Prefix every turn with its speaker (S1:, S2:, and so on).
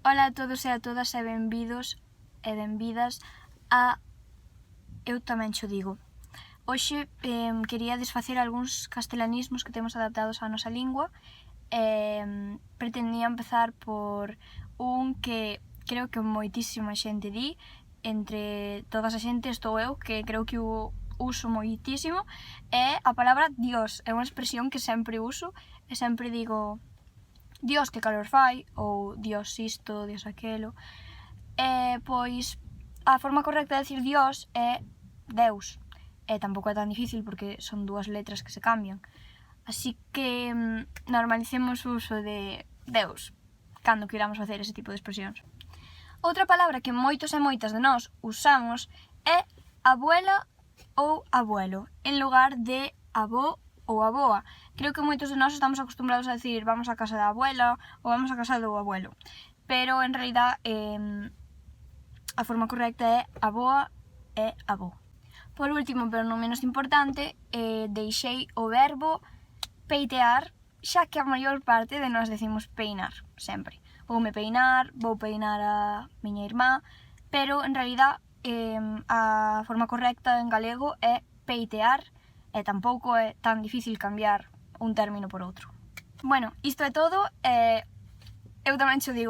S1: Ola a todos e a todas e benvidos e benvidas a Eu tamén xo digo. Hoxe quería desfacer algúns castelanismos que temos adaptados á nosa lingua. Pretendía empezar por un que creo que moitísima xente di, entre todas a xente estou eu, que creo que o uso moitísimo, é a palabra Dios. É unha expresión que sempre uso e sempre digo Dios que calor fai, ou Dios isto, Dios aquelo. Pois a forma correcta de decir Dios é Deus. E tampouco é tan difícil porque son dúas letras que se cambian. Así que normalicemos o uso de Deus cando queramos facer ese tipo de expresións. Outra palabra que moitos e moitas de nós usamos é abuela ou abuelo, en lugar de avó ou aboa. Creo que moitos de nós estamos acostumbrados a decir vamos a casa da abuela ou vamos a casa do abuelo, pero en realidad a forma correcta é aboa e avó. Por último, pero non menos importante, deixei o verbo peitear, xa que a maior parte de nós decimos peinar, sempre. Voume peinar, vou peinar a miña irmá, pero en realidad a forma correcta en galego é peitear, e tampouco é tan difícil cambiar un término por outro. Bueno, isto é todo, eu tamén xo digo.